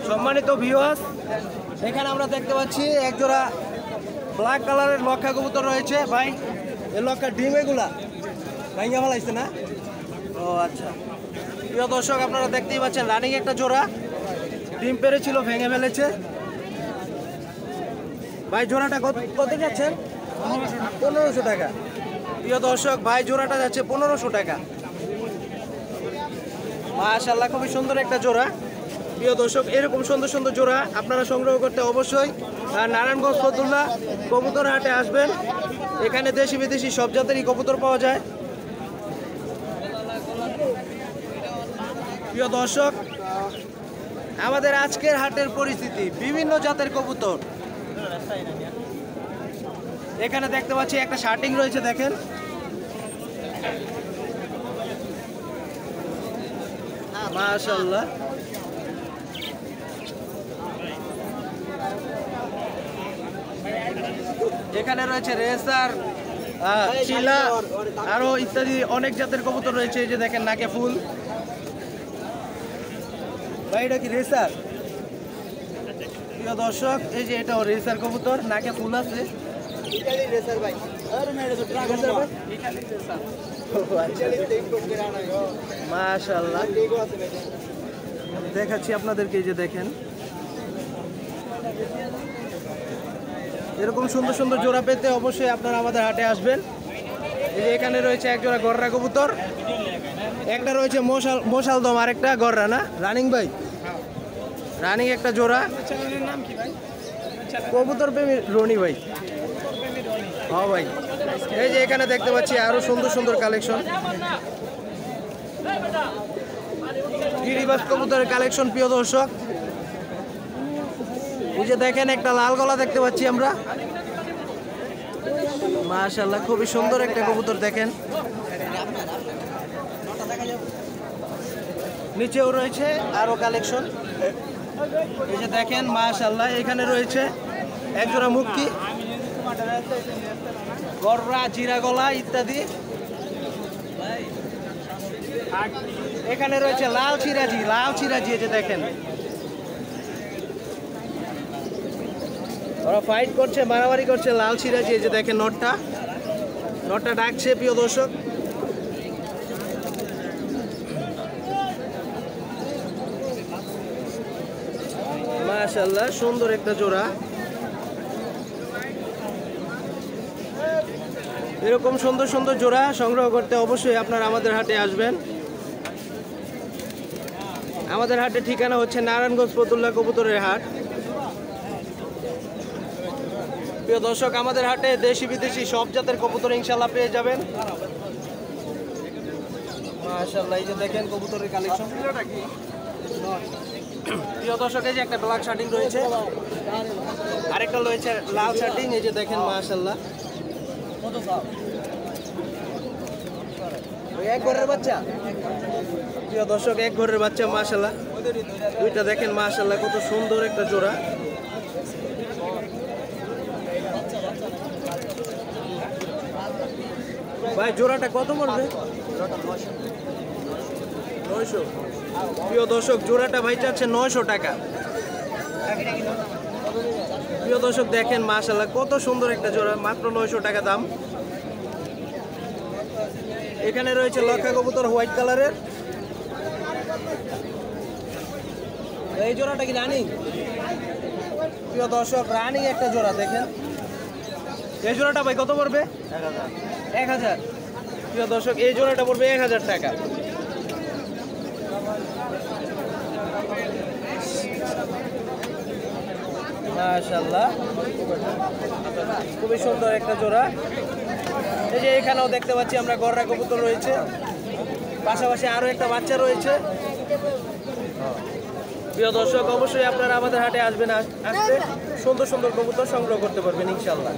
সম্মানিত ভিউয়ার্স, এখানে আমরা দেখতে পাচ্ছি একজোড়া ব্ল্যাক কালারের লক্ষা কবুতর রয়েছে। ভাই এই লক্ষার ডিম এগুলা ভাঙ্গা ফেলাইছে না? ও আচ্ছা, প্রিয় দর্শক আপনারা দেখতেই পাচ্ছেন রানিং একটা জোড়া ডিম পেরেছিল, ভেঙে ফেলেছে। ভাই জোড়াটা কত যাচ্ছেন? 1500 টাকা। প্রিয় দর্শক ভাই জোড়াটা যাচ্ছে 1500 টাকা। মাশাআল্লাহ, খুবই সুন্দর একটা জোড়া। প্রিয় দর্শক এরকম সুন্দর সুন্দর জোড়া আপনারা সংগ্রহ করতে অবশ্যই নারায়ণগঞ্জ ফতুল্লা কবুতর হাটে আসবেন। এখানে দেশি বিদেশি সব জাতেরই কবুতর পাওয়া যায়। প্রিয় দর্শক আমাদের আজকের হাটের পরিস্থিতি, বিভিন্ন জাতের কবুতর এখানে দেখতে পাচ্ছি। একটা শার্টিং রয়েছে, দেখেন মাশাআল্লাহ। এখানে রয়েছে রেসার, চিলা, আরো ইত্যাদি অনেক জাতের কবুতর রয়েছে। এই যে দেখেন নাকে ফুল। ভাই এটা কি রেসার? প্রিয় দর্শক এই যে এটাও রেসার কবুতর, নাকে ফুল আছে। মাশাআল্লাহ, দেখাচ্ছি আপনাদেরকে। এই যে দেখেন এরকম সুন্দর সুন্দর জোড়া পেতে অবশ্যই আপনারা আমাদের হাটে আসবেন। এই যে এখানে রয়েছে এক জোড়া গররা কবুতর, একটা রয়েছে মশাল দম, আর একটা গররা না রানিং। ভাই রানিং একটা জোড়া। নাম কি ভাই? কবুতর প্রেমী রনি ভাই। হ্যাঁ ভাই, এই যে এখানে দেখতে পাচ্ছি আরো সুন্দর সুন্দর কালেকশন, গিরিবাস কবুতরের কালেকশন। প্রিয় দর্শক এই যে দেখেন একটা লাল গলা দেখতে পাচ্ছি আমরা। মাশাআল্লাহ, খুবই সুন্দর একটা কবুতর। দেখেন নিচেও রয়েছে আরো কালেকশন। এই যে দেখেন মাশাআল্লাহ, এখানে রয়েছে একজোড়া মুক্কি, গররা, জিরা গলা ইত্যাদি। এখানে রয়েছে লাল চিরাজি, এই যে দেখেন ওরা ফাইট করছে, মারামারি করছে। লাল চিরাজি, এই যে দেখেন নটটা ডাকছে। প্রিয় দর্শক মাশাআল্লাহ, সুন্দর একটা জোড়া। এরকম সুন্দর সুন্দর জোড়া সংগ্রহ করতে অবশ্যই আপনারা আমাদের হাটে আসবেন। আমাদের হাটের ঠিকানা হচ্ছে নারায়ণগঞ্জ ফতুল্লা কবুতরের হাট। প্রিয় দর্শক আমাদের হাটে দেশি বিদেশি সব জাতের কবুতর ইনশাআল্লাহ পেয়ে যাবেন। মাশাআল্লাহ, এই যে দেখেন কবুতরের কালেকশন। প্রিয় দর্শক এই যে একটা ব্ল্যাক শার্টিং রয়েছে, আরেকটা রয়েছে লাল শার্টিং। এই যে দেখেন মাশাআল্লাহ, এক ঘরের বাচ্চা। প্রিয় দর্শক এক ঘরের বাচ্চা মাশাআল্লাহ, দুইটা দেখেন মাশাআল্লাহ, কত সুন্দর একটা জোড়া। ভাই জোড়াটা কত পড়বে? 900। প্রিয় দর্শক জোড়াটা ভাই চাচ্ছে 900 টাকা। প্রিয় দর্শক দেখেন মাশাআল্লাহ, কত সুন্দর একটা জোড়া, মাত্র 900 টাকা দাম। এখানে রয়েছে লক্ষা কবুতর হোয়াইট কালারের। এই জোড়াটা কি রানিং? প্রিয় দর্শক রানিং একটা জোড়া দেখেন। এই জোড়াটা ভাই কত পড়বে? 1000। প্রিয় দর্শক এই জোড়াটা পড়বে 1000 টাকা। মাশাআল্লাহ, খুবই সুন্দর একটা জোড়া। এই যে এখানেও দেখতে পাচ্ছি আমরা গররা কবুতর রয়েছে, পাশাপাশি আরো একটা বাচ্চা রয়েছে। প্রিয় দর্শক অবশ্যই আপনারা আমাদের হাটে আসবেন, আসতে সুন্দর সুন্দর কবুতর সংগ্রহ করতে পারবেন ইনশাআল্লাহ।